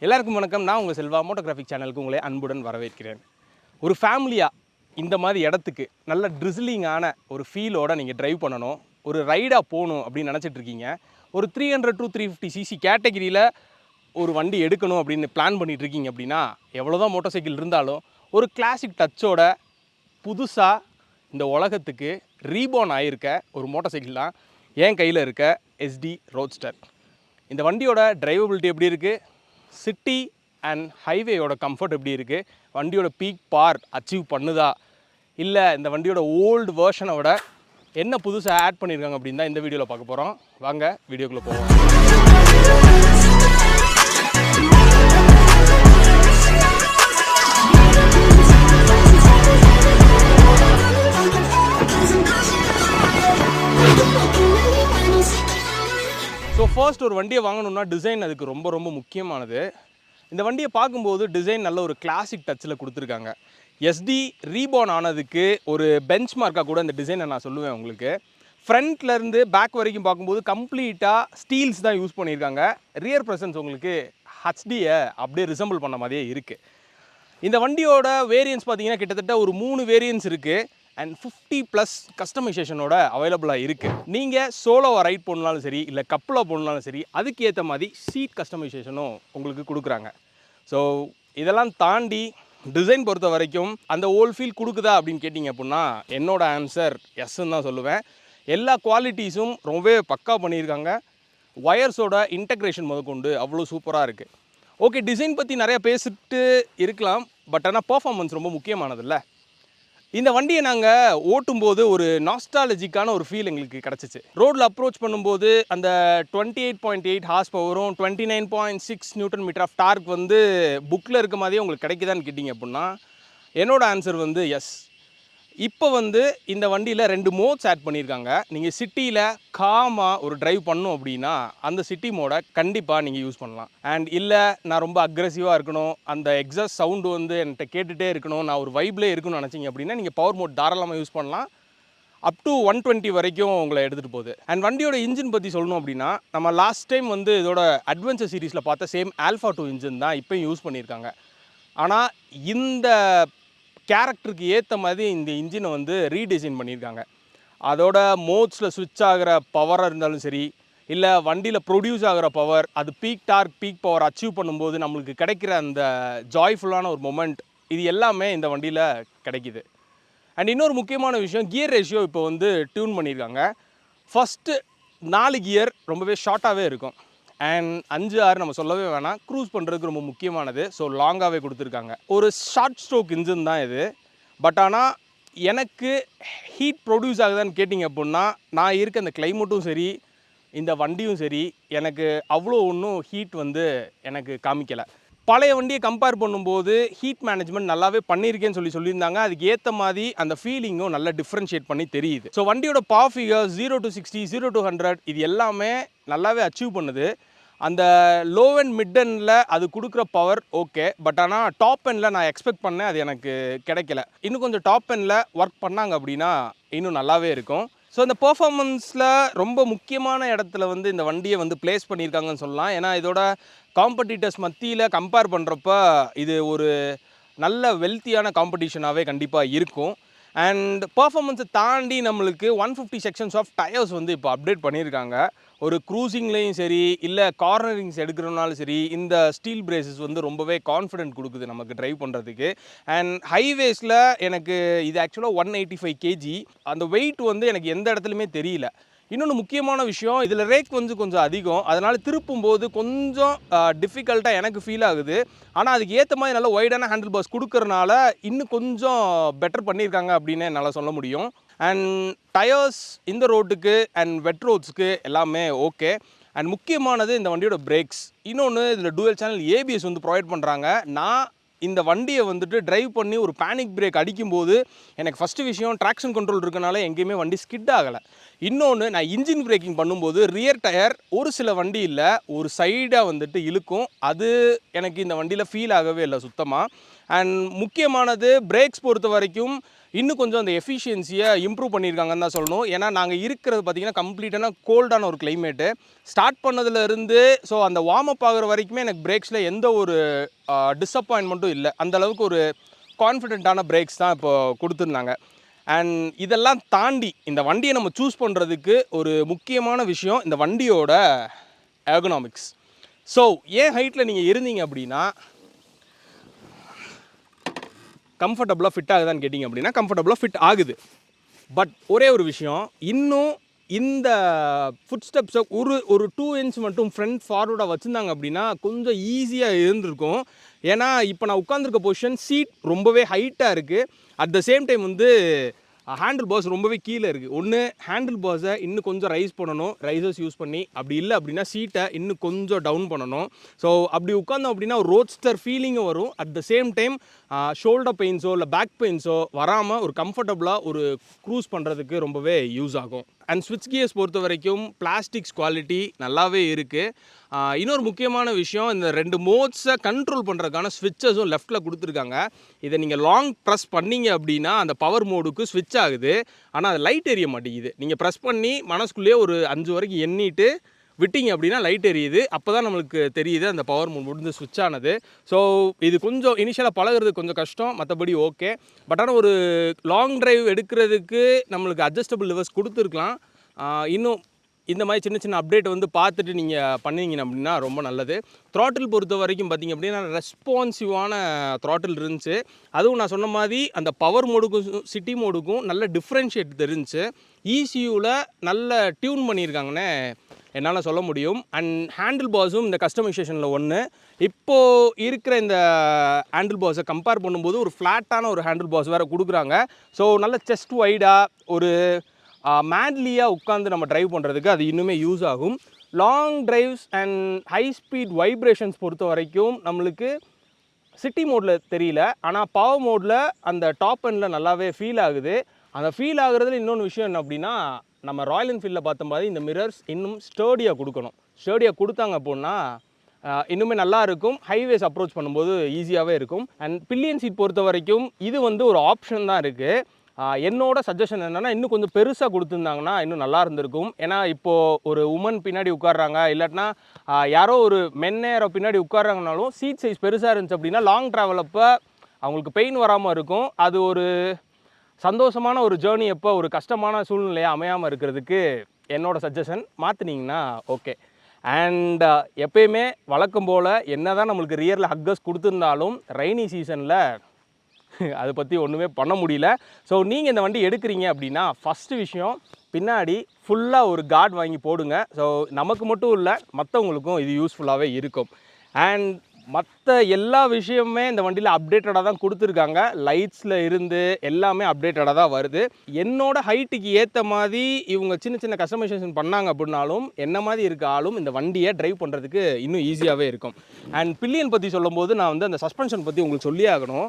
எல்லாருக்கும் வணக்கம். நான் உங்கள் செல்வா மோட்டோகிராஃபிக் சேனலுக்கு உங்களை அன்புடன் வரவேற்கிறேன். ஒரு ஃபேமிலியாக இந்த மாதிரி இடத்துக்கு நல்ல ட்ரிஸ்லிங்கான ஒரு ஃபீலோடு நீங்கள் ட்ரைவ் பண்ணணும், ஒரு ரைடாக போகணும் அப்படின்னு நினச்சிட்ருக்கீங்க. ஒரு 300 to 350 சிசி கேட்டகிரியில் ஒரு வண்டி எடுக்கணும் அப்படின்னு பிளான் பண்ணிகிட்ருக்கீங்க அப்படின்னா, எவ்வளோ தான் மோட்டார் சைக்கிள் இருந்தாலும் ஒரு கிளாசிக் டச்சோட புதுசாக இந்த உலகத்துக்கு ரீபோர்ன் ஆகியிருக்க ஒரு மோட்டார் சைக்கிள் தான் என் கையில் இருக்க SD ரோட்ஸ்டர். இந்த வண்டியோட டிரைவபிலிட்டி எப்படி இருக்குது, சிட்டி அண்ட் ஹைவேயோட கம்ஃபர்ட் எப்படி இருக்குது, வண்டியோட பீக் பார் அச்சீவ் பண்ணுதா, இல்லை இந்த வண்டியோட ஓல்டு வேர்ஷனை விட என்ன புதுசாக ஆட் பண்ணியிருக்காங்க அப்படின்னு தான் இந்த வீடியோவில் பார்க்க போகிறோம். வாங்க வீடியோக்குள்ளே போவோம். ஸோ ஃபர்ஸ்ட் ஒரு வண்டியை வாங்கணுன்னா டிசைன் அதுக்கு ரொம்ப ரொம்ப முக்கியமானது. இந்த வண்டியை பார்க்கும்போது டிசைன் நல்ல ஒரு கிளாசிக் டச்சில் கொடுத்துருக்காங்க. SD ரீபோர்ன் ஆனதுக்கு ஒரு பெஞ்ச் மார்க்காக கூட இந்த டிசைனை நான் சொல்லுவேன் உங்களுக்கு. ஃப்ரண்ட்லேருந்து பேக் வரைக்கும் பார்க்கும்போது கம்ப்ளீட்டாக ஸ்டீல்ஸ் தான் யூஸ் பண்ணியிருக்காங்க. ரியர் ப்ரெசன்ஸ் உங்களுக்கு HDயை அப்படியே ரிசம்பிள் பண்ண மாதிரியே இருக்குது. இந்த வண்டியோட வேரியன்ஸ் பார்த்தீங்கன்னா கிட்டத்தட்ட ஒரு 3 வேரியன்ஸ் இருக்குது அண்ட் 50+ கஸ்டமைசேஷனோட அவைலபிளாக இருக்குது. நீங்கள் சோலோவாக ரைட் போடணுனாலும் சரி, இல்லை கப்பலாக போடணுனாலும் சரி, அதுக்கு ஏற்ற மாதிரி சீட் கஸ்டமைசேஷனும் உங்களுக்கு கொடுக்குறாங்க. ஸோ இதெல்லாம் தாண்டி டிசைன் பொறுத்த வரைக்கும் அந்த ஓல்ட் ஃபீல் கொடுக்குதா அப்படின்னு கேட்டிங்க அப்படின்னா என்னோட ஆன்சர் எஸ்ன்னு தான் சொல்லுவேன். எல்லா குவாலிட்டிஸும் ரொம்பவே பக்கா பண்ணியிருக்காங்க. ஒயர்ஸோட இன்டெக்ரேஷன் முதற்கொண்டு அவ்வளோ சூப்பராக இருக்குது. ஓகே, டிசைன் பற்றி நிறையா பேசிட்டு இருக்கலாம், பட் ஆனால் பர்ஃபார்மன்ஸ் ரொம்ப முக்கியமானதில்ல. இந்த வண்டியை நாங்கள் ஓட்டும்போது ஒரு நாஸ்டாலஜிக்கான ஒரு ஃபீல் எங்களுக்கு கிடச்சிச்சு. ரோடில் அப்ரோச் பண்ணும்போது அந்த 28.8 ஹார்ஸ் பவரும் 29.6 நியூட்டன் மீட்டர் ஆஃப் டார்க் வந்து புக்கில் இருக்க மாதிரியே உங்களுக்கு கிடைக்குதான்னு கேட்டிங்க அப்படின்னா என்னோடய ஆன்சர் வந்து எஸ். இப்போ வந்து இந்த வண்டியில் 2 மோட்ஸ் ஆட் பண்ணியிருக்காங்க. நீங்கள் சிட்டியில் காமாக ஒரு ட்ரைவ் பண்ணணும் அப்படின்னா அந்த சிட்டி மோடை கண்டிப்பாக நீங்கள் யூஸ் பண்ணலாம். அண்ட் இல்லை நான் ரொம்ப அக்ரெசிவாக இருக்கணும், அந்த எக்ஸாஸ்ட் சவுண்டு வந்து என்கிட்ட கேட்டுகிட்டே இருக்கணும், நான் ஒரு வைப்லேயே இருக்கணும்னு நினச்சிங்க அப்படின்னா நீங்கள் பவர் மோட் தாராளமாக யூஸ் பண்ணலாம். அப் டு 120 வரைக்கும் உங்களை எடுத்துகிட்டு போகுது. அண்ட் வண்டியோட இன்ஜின் பற்றி சொல்லணும் அப்படின்னா நம்ம லாஸ்ட் டைம் வந்து இதோட அட்வென்ச்சர் சீரீஸில் பார்த்த சேம் ஆல்ஃபா 2 இன்ஜின் தான் இப்போயும் யூஸ் பண்ணியிருக்காங்க. ஆனால் இந்த கேரக்டருக்கு ஏற்ற மாதிரி இந்த இன்ஜினை வந்து ரீடிசைன் பண்ணியிருக்காங்க. அதோட மோட்ஸில் ஸ்விட்ச் ஆகிற பவராக இருந்தாலும் சரி, இல்லை வண்டியில் ப்ரொடியூஸ் ஆகிற பவர், அது peak torque peak power achieve பண்ணும்போது நம்மளுக்கு கிடைக்கிற அந்த ஜாய்ஃபுல்லான ஒரு மொமெண்ட், இது எல்லாமே இந்த வண்டியில் கிடைக்கிது. அண்ட் இன்னொரு முக்கியமான விஷயம், கியர் ரேஷியோ இப்போ வந்து டியூன் பண்ணியிருக்காங்க. ஃபஸ்ட்டு 4 கியர் ரொம்பவே ஷார்ட்டாகவே இருக்கும். அண்ட் 5-6 நம்ம சொல்லவே வேணாம், க்ரூஸ் பண்ணுறதுக்கு ரொம்ப முக்கியமானது. ஸோ லாங்காகவே கொடுத்துருக்காங்க. ஒரு ஷார்ட் ஸ்ட்ரோக் இன்ஜின் தான் இது. பட் ஆனால் எனக்கு ஹீட் ப்ரொடியூஸ் ஆகுதான்னு கேட்டிங்க அப்படின்னா நான் இருக்க அந்த கிளைமேட்டும் சரி, இந்த வண்டியும் சரி, எனக்கு அவ்வளோ ஒன்றும் ஹீட் வந்து எனக்கு காமிக்கலை. பழைய வண்டியை கம்பேர் பண்ணும்போது ஹீட் மேனேஜ்மெண்ட் நல்லாவே பண்ணியிருக்கேன்னு சொல்லியிருந்தாங்க. அதுக்கு ஏற்ற மாதிரி அந்த ஃபீலிங்கும் நல்லா டிஃப்ரென்ஷியேட் பண்ணி தெரியுது. ஸோ வண்டியோட பவர் ஃபிகர் 0 to 60, 0 to 100 இது எல்லாமே நல்லாவே அச்சீவ் பண்ணுது. அந்த லோ அண்ட் மிட் எண்டில் அது கொடுக்குற பவர் ஓகே, பட் ஆனால் டாப் எண்டில் நான் எக்ஸ்பெக்ட் பண்ணேன், அது எனக்கு கிடைக்கல. இன்னும் கொஞ்சம் டாப் எண்டில் ஒர்க் பண்ணாங்க அப்படின்னா இன்னும் நல்லாவே இருக்கும். ஸோ இந்த பர்ஃபார்மன்ஸில் ரொம்ப முக்கியமான இடத்துல வந்து இந்த வண்டியை வந்து பிளேஸ் பண்ணியிருக்காங்கன்னு சொல்லலாம். ஏன்னா இதோட காம்படிட்டர்ஸ் மத்தியில் கம்பேர் பண்ணுறப்ப இது ஒரு நல்ல வெல்த்தியான காம்படிஷனாகவே கண்டிப்பாக இருக்கும். அண்ட் பர்ஃபார்மன்ஸை தாண்டி நம்மளுக்கு 150 செக்ஷன்ஸ் ஆஃப் டயர்ஸ் வந்து இப்போ அப்டேட் பண்ணியிருக்காங்க. ஒரு க்ரூசிங்லேயும் சரி, இல்லை கார்னரிங்ஸ் எடுக்கிறனாலும் சரி, இந்த ஸ்டீல் பிரேசஸ் வந்து ரொம்பவே கான்ஃபிடென்ட் கொடுக்குது நமக்கு ட்ரைவ் பண்ணுறதுக்கு. அண்ட் ஹைவேஸில் எனக்கு இது ஆக்சுவலாக 185 kg, அந்த வெயிட் வந்து எனக்கு எந்த இடத்துலையுமே தெரியல. இன்னொன்று முக்கியமான விஷயம், இதில் ரேக் வந்து கொஞ்சம் அதிகம், அதனால் திருப்பும்போது கொஞ்சம் டிஃபிகல்ட்டாக எனக்கு ஃபீல் ஆகுது. ஆனால் அதுக்கு ஏற்ற மாதிரி நல்ல ஒய்டான ஹேண்டில் பார்ஸ் கொடுக்கறனால இன்னும் கொஞ்சம் பெட்டர் பண்ணியிருக்காங்க அப்படின்னு என்னால் சொல்ல முடியும். அண்ட் டயர்ஸ் இந்த ரோட்டுக்கு அண்ட் வெட் ரோட்ஸ்க்கு எல்லாமே ஓகே. அண்ட் முக்கியமானது இந்த வண்டியோட பிரேக்ஸ். இன்னொன்று இதில் டூயல் சேனல் ABS வந்து ப்ரொவைட் பண்ணுறாங்க. நான் இந்த வண்டியை வந்துட்டு ட்ரைவ் பண்ணி ஒரு பேனிக் பிரேக் அடிக்கும்போது எனக்கு ஃபஸ்ட்டு விஷயம் ட்ராக்ஷன் கண்ட்ரோல் இருக்கனால எங்கேயுமே வண்டி ஸ்கிட் ஆகலை. இன்னொன்று நான் இன்ஜின் பிரேக்கிங் பண்ணும்போது ரியர் டயர் ஒரு சில வண்டியில் ஒரு சைடாக வந்துட்டு இழுக்கும். அது எனக்கு இந்த வண்டியில் ஃபீல் ஆகவே இல்லை சுத்தமாக. அண்ட் முக்கியமானது பிரேக்ஸ் பொறுத்த வரைக்கும் இன்னும் கொஞ்சம் அந்த எஃபிஷியன்சியை இம்ப்ரூவ் பண்ணியிருக்காங்கன்னு தான் சொல்லணும். ஏன்னா நாங்கள் இருக்கிறது பார்த்திங்கன்னா கம்ப்ளீட்டான கோல்டான ஒரு கிளைமேட்டு. ஸ்டார்ட் பண்ணதுலேருந்து ஸோ அந்த வார்ம் அப் ஆகிற வரைக்குமே எனக்கு பிரேக்ஸில் எந்த ஒரு டிஸப்பாயின்மெண்ட்டும் இல்லை. அந்தளவுக்கு ஒரு கான்ஃபிடென்ட்டான பிரேக்ஸ் தான் இப்போ கொடுத்துருந்தாங்க. அண்ட் இதெல்லாம் தாண்டி இந்த வண்டியை நம்ம சூஸ் பண்ணுறதுக்கு ஒரு முக்கியமான விஷயம் இந்த வண்டியோட எர்கனாமிக்ஸ். ஸோ ஏன் ஹைட்டில் நீங்கள் இருந்தீங்க அப்படின்னா கம்ஃபர்டபுளாக ஃபிட் ஆகுதான்னு கேட்டிங்க அப்படின்னா கம்ஃபர்டபுளாக ஃபிட் ஆகுது. பட் ஒரே ஒரு விஷயம், இன்னும் இந்த ஃபுட் ஸ்டெப்ஸை ஒரு 2 இன்ச் மட்டும் ஃப்ரண்ட் ஃபார்வர்டாக வச்சுருந்தாங்க அப்படின்னா கொஞ்சம் ஈஸியாக இருந்திருக்கும். ஏன்னா இப்போ நான் உட்காந்துருக்க பொசிஷன் சீட் ரொம்பவே ஹைட்டாக இருக்குது. அட் த சேம் டைம் வந்து ஹேண்டில் பாஸ் ரொம்பவே கீழே இருக்குது. ஒன்று ஹேண்டில் பாஸை இன்னும் கொஞ்சம் ரைஸ் பண்ணணும், ரைசர்ஸ் யூஸ் பண்ணி. அப்படி இல்லை அப்படின்னா சீட்டை இன்னும் கொஞ்சம் டவுன் பண்ணணும். ஸோ அப்படி உட்காந்தோம் அப்படின்னா ஒரு ரோட்ஸ்டர் ஃபீலிங்கும் வரும். At the same time shoulder பெயின்ஸோ இல்லை பேக் பெயின்ஸோ வராமல் ஒரு கம்ஃபர்டபுளாக ஒரு க்ரூஸ் பண்ணுறதுக்கு ரொம்பவே யூஸ் ஆகும். அண்ட் ஸ்விட்ச் கியர்ஸ் பொறுத்த வரைக்கும் பிளாஸ்டிக்ஸ் குவாலிட்டி நல்லாவே இருக்குது. இன்னொரு முக்கியமான விஷயம், இந்த 2 மோட்ஸை கண்ட்ரோல் பண்ணுறதுக்கான ஸ்விட்சஸும் லெஃப்ட்டில் கொடுத்துருக்காங்க. இதை நீங்கள் லாங் ப்ரெஸ் பண்ணிங்க அப்படின்னா அந்த பவர் மோடுக்கு ஸ்விட்ச் ஆகுது. ஆனால் அது லைட் எரிய மாட்டேங்குது. நீங்கள் ப்ரெஸ் பண்ணி மனசுக்குள்ளேயே ஒரு 5 வரைக்கும் எண்ணிட்டு விட்டிங்க அப்படின்னா லைட் எரியுது. அப்போ தான் நம்மளுக்கு தெரியுது அந்த பவர் மோட் முடிஞ்சு ஸ்விட்ச் ஆனது. ஸோ இது கொஞ்சம் இனிஷியலாக பழகிறது கொஞ்சம் கஷ்டம், மற்றபடி ஓகே. பட் ஆனால் ஒரு லாங் ட்ரைவ் எடுக்கிறதுக்கு நம்மளுக்கு அட்ஜஸ்டபிள் லிவர்ஸ் கொடுத்துருக்கலாம். இன்னும் இந்த மாதிரி சின்ன சின்ன அப்டேட் வந்து பார்த்துட்டு நீங்கள் பண்ணிங்க அப்படின்னா ரொம்ப நல்லது. த்ராட்டில் பொறுத்த வரைக்கும் பார்த்திங்க அப்படின்னா ரெஸ்பான்சிவான த்ராட்டில் இருந்துச்சு. அதுவும் நான் சொன்ன மாதிரி அந்த பவர் மோடுக்கும் சிட்டி மோடுக்கும் நல்ல டிஃப்ரென்ஷியேட் தெரிஞ்சுச்சு. ECUவில் நல்ல டியூன் பண்ணியிருக்காங்கன்னு என்னால் சொல்ல முடியும். அண்ட் ஹேண்டில் பாஸும் இந்த கஸ்டமைசேஷனில் ஒன்று. இப்போது இருக்கிற இந்த ஹேண்டில் பாஸை கம்பேர் பண்ணும்போது ஒரு ஃப்ளாட்டான ஒரு ஹேண்டில் பாஸ் வேறு கொடுக்குறாங்க. ஸோ நல்ல செஸ்ட் வைடாக ஒரு மேட்லியாக உட்காந்து நம்ம ட்ரைவ் பண்ணுறதுக்கு அது இன்னுமே யூஸ் ஆகும். Long drives and high speed vibrations பொறுத்த வரைக்கும் நம்மளுக்கு சிட்டி மோடில் தெரியல, ஆனால் பவர் மோடில் அந்த டாப் எண்டில் நல்லாவே ஃபீல் ஆகுது. அந்த ஃபீல் ஆகுறதுல இன்னொன்று விஷயம் என்ன அப்படின்னா, நம்ம ராயல் என்ஃபீல்டில் பார்த்த மாதிரி இந்த மிரர்ஸ் இன்னும் ஸ்டர்டியாக கொடுக்கணும். ஸ்டர்டியாக கொடுத்தாங்க அப்படின்னா இன்னுமே நல்லா இருக்கும். ஹைவேஸ் அப்ரோச் பண்ணும்போது ஈஸியாகவே இருக்கும். அண்ட் பில்லியன் சீட் பொறுத்த வரைக்கும் இது வந்து ஒரு ஆப்ஷன் தான் இருக்குது. என்னோட சஜஷன் என்னென்னா இன்னும் கொஞ்சம் பெருசாக கொடுத்துருந்தாங்கன்னா இன்னும் நல்லா இருந்திருக்கும். ஏன்னா இப்போது ஒரு உமன் பின்னாடி உட்காடுறாங்க, இல்லாட்டினா யாரோ ஒரு மென்னேரோ பின்னாடி உட்காடுறாங்கனாலும் சீட் சைஸ் பெருசாக இருந்துச்சு அப்படின்னா லாங் ட்ராவல் அப்போ அவங்களுக்கு பெயின் வராமல் இருக்கும். அது ஒரு சந்தோஷமான ஒரு ஜேர்னி எப்போ ஒரு கஷ்டமான சூழ்நிலையாக அமையாமல் இருக்கிறதுக்கு என்னோடய சஜஷன். மாற்றினீங்கன்னா ஓகே. அண்ட் எப்பயுமே வழக்கம் போல் என்ன தான் நம்மளுக்கு ரியரில் ஹக்கர்ஸ் கொடுத்துருந்தாலும் ரெய்னி சீசனில் அதை பற்றி ஒன்றுமே பண்ண முடியல. ஸோ நீங்கள் இந்த வண்டி எடுக்கிறீங்க அப்படின்னா ஃபஸ்ட்டு விஷயம் பின்னாடி ஃபுல்லாக ஒரு கார்டு வாங்கி போடுங்க. ஸோ நமக்கு மட்டும் இல்லை மற்றவங்களுக்கும் இது யூஸ்ஃபுல்லாகவே இருக்கும். அண்ட் மற்ற எல்லா விஷயமுமே இந்த வண்டியில் அப்டேட்டடாக தான் கொடுத்துருக்காங்க. லைட்ஸில் இருந்து எல்லாமே அப்டேட்டடாக தான் வருது. என்னோடய ஹைட்டுக்கு ஏற்ற மாதிரி இவங்க சின்ன சின்ன கஸ்டமைசேஷன் பண்ணாங்க அப்படின்னாலும் என்ன மாதிரி இருக்க ஆளும் இந்த வண்டியை ட்ரைவ் பண்ணுறதுக்கு இன்னும் ஈஸியாகவே இருக்கும். அண்ட் பில்லியன் பற்றி சொல்லும்போது நான் வந்து அந்த சஸ்பென்ஷன் பற்றி உங்களுக்கு சொல்லி ஆகணும்.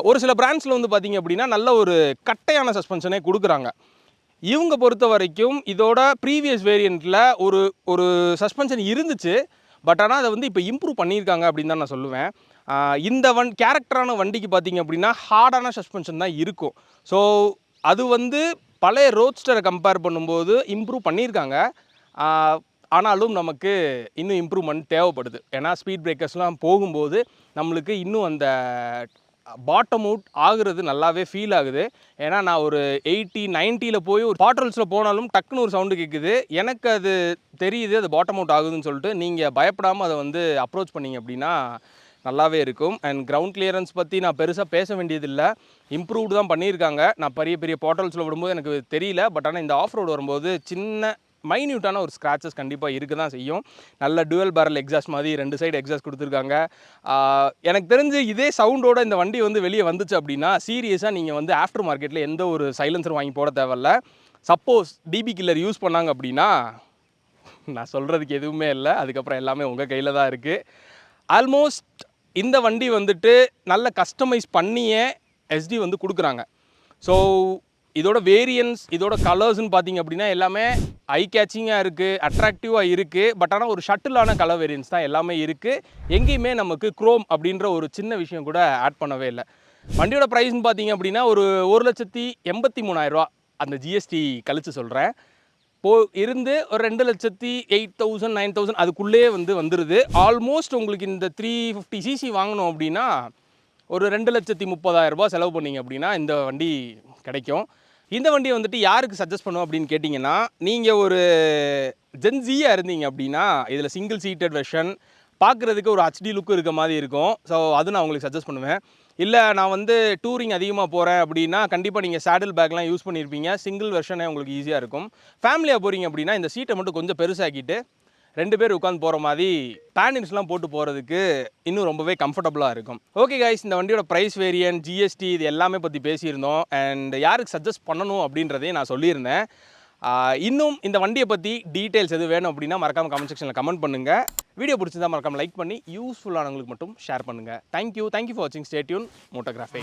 ஒரு சில பிராண்ட்ஸில் வந்து பார்த்திங்க அப்படின்னா நல்ல ஒரு கட்டையான சஸ்பென்ஷனே கொடுக்குறாங்க. இவங்க பொறுத்த வரைக்கும் இதோட ப்ரீவியஸ் வேரியண்ட்டில் ஒரு சஸ்பென்ஷன் இருந்துச்சு. பட் ஆனால் அதை வந்து இப்போ இம்ப்ரூவ் பண்ணியிருக்காங்க அப்படின்னு தான் நான் சொல்லுவேன். இந்த கேரக்டரான வண்டிக்கு பார்த்திங்க அப்படின்னா ஹார்டான சஸ்பென்ஷன் தான் இருக்கும். ஸோ அது வந்து பழைய ரோட்ஸ்டரை கம்பேர் பண்ணும்போது இம்ப்ரூவ் பண்ணியிருக்காங்க. ஆனாலும் நமக்கு இன்னும் இம்ப்ரூவ்மெண்ட் தேவைப்படுது. ஏன்னா ஸ்பீட் பிரேக்கர்ஸ்லாம் போகும்போது நம்மளுக்கு இன்னும் அந்த பாட்டம் அவுட் ஆகுறது நல்லாவே ஃபீல் ஆகுது. ஏன்னா நான் ஒரு 80-90 போய் ஒரு பாட்ரோல்ஸில் போனாலும் டக்குன்னு ஒரு சவுண்டு கேட்குது. எனக்கு அது தெரியுது அது பாட்டம் அவுட் ஆகுதுன்னு சொல்லிட்டு நீங்கள் பயப்படாமல் அதை வந்து அப்ரோச் பண்ணிங்க அப்படின்னா நல்லாவே இருக்கும். அண்ட் கிரவுண்ட் கிளியரன்ஸ் பற்றி நான் பெருசாக பேச வேண்டியதில்லை, இம்ப்ரூவ்டு தான் பண்ணியிருக்காங்க. நான் பெரிய பெரிய பாட்ரோல்ஸில் விடும்போது எனக்கு தெரியல. பட் ஆனால் இந்த ஆஃப் ரோடு வரும்போது சின்ன மைன்யூட்டான ஒரு ஸ்க்ராச்சஸ் கண்டிப்பாக இருக்க தான் செய்யும். நல்ல டுவல் பேரல் எக்ஸாஸ்ட் மாதிரி 2 சைடு எக்ஸாஸ்ட் கொடுத்துருக்காங்க. எனக்கு தெரிஞ்சு இதே சவுண்டோட இந்த வண்டி வந்து வெளியே வந்துச்சு அப்படின்னா சீரியஸாக நீங்கள் வந்து ஆஃப்டர் மார்க்கெட்டில் எந்த ஒரு சைலன்சர் வாங்கி போட தேவையில்ல. சப்போஸ் டிபி கில்லர் யூஸ் பண்ணாங்க அப்படின்னா நான் சொல்கிறதுக்கு எதுவுமே இல்லை. அதுக்கப்புறம் எல்லாமே உங்கள் கையில் தான் இருக்குது. ஆல்மோஸ்ட் இந்த வண்டி வந்துட்டு நல்ல கஸ்டமைஸ் பண்ணியே எஸ்டி வந்து கொடுக்குறாங்க. ஸோ இதோட வேரியன்ஸ் இதோட கலர்ஸ்ன்னு பார்த்தீங்க அப்படின்னா எல்லாமே ஐ கேச்சிங்காக இருக்குது, அட்ராக்டிவாக இருக்குது. பட் ஆனால் ஒரு ஷட்டிலான கலர் வேரியன்ஸ் தான் எல்லாமே இருக்குது. எங்கேயுமே நமக்கு குரோம் அப்படின்ற ஒரு சின்ன விஷயம் கூட ஆட் பண்ணவே இல்லை. வண்டியோட ப்ரைஸ்னு பார்த்தீங்க அப்படின்னா ஒரு 1,83,000 அந்த ஜிஎஸ்டி கழிச்சு சொல்கிறேன். இருந்து ஒரு 2,08,000 9,000 அதுக்குள்ளே வந்துடுது. ஆல்மோஸ்ட் உங்களுக்கு இந்த 350 சிசி வாங்கணும் அப்படின்னா ஒரு 2,30,000 செலவு பண்ணிங்க அப்படின்னா இந்த வண்டி கிடைக்கும். இந்த வண்டியை வந்துட்டு யாருக்கு சஜஸ்ட் பண்ணுவோம் அப்படின்னு கேட்டிங்கன்னா, நீங்கள் ஒரு ஜென்ஸியாக இருந்தீங்க அப்படின்னா இதில் சிங்கிள் சீட்டட் வெர்ஷன் பார்க்குறதுக்கு ஒரு ஹச்டி லுக்கு இருக்க மாதிரி இருக்கும். ஸோ அது நான் உங்களுக்கு சஜஸ்ட் பண்ணுவேன். இல்லை நான் டூரிங் அதிகமாக போகிறேன் அப்படின்னா கண்டிப்பாக நீங்கள் சேடில் பேக்லாம் யூஸ் பண்ணியிருப்பீங்க. சிங்கிள் வெர்ஷனே உங்களுக்கு ஈஸியாக இருக்கும். ஃபேமிலியாக போகிறீங்க அப்படின்னா இந்த சீட்டை மட்டும் கொஞ்சம் பெருசாக்கிட்டு 2 பேர் உட்காந்து போகிற மாதிரி பேனின்ஸ்லாம் போட்டு போகிறதுக்கு இன்னும் ரொம்பவே கம்ஃபர்டபுளாக இருக்கும். ஓகே கைஸ், இந்த வண்டியோட ப்ரைஸ் வேரியன்ட், ஜிஎஸ்டி இது எல்லாமே பற்றி பேசியிருந்தோம். அண்ட் யாருக்கு சஜஸ்ட் பண்ணணும் அப்படின்றதையும் நான் சொல்லியிருந்தேன். இன்னும் இந்த வண்டியை பற்றி டீட்டெயில்ஸ் எது வேணும் அப்படின்னா மறக்காமல் கமெண்ட் செக்ஷனில் கமெண்ட் பண்ணுங்கள். வீடியோ பிடிச்சிருந்தா மறக்காமல் லைக் பண்ணி யூஸ்ஃபுல்லானவங்களுக்கு மட்டும் ஷேர் பண்ணுங்கள். தேங்க்யூ ஃபார் வாட்சிங். Stay tune. மோட்டோகிராஃபி.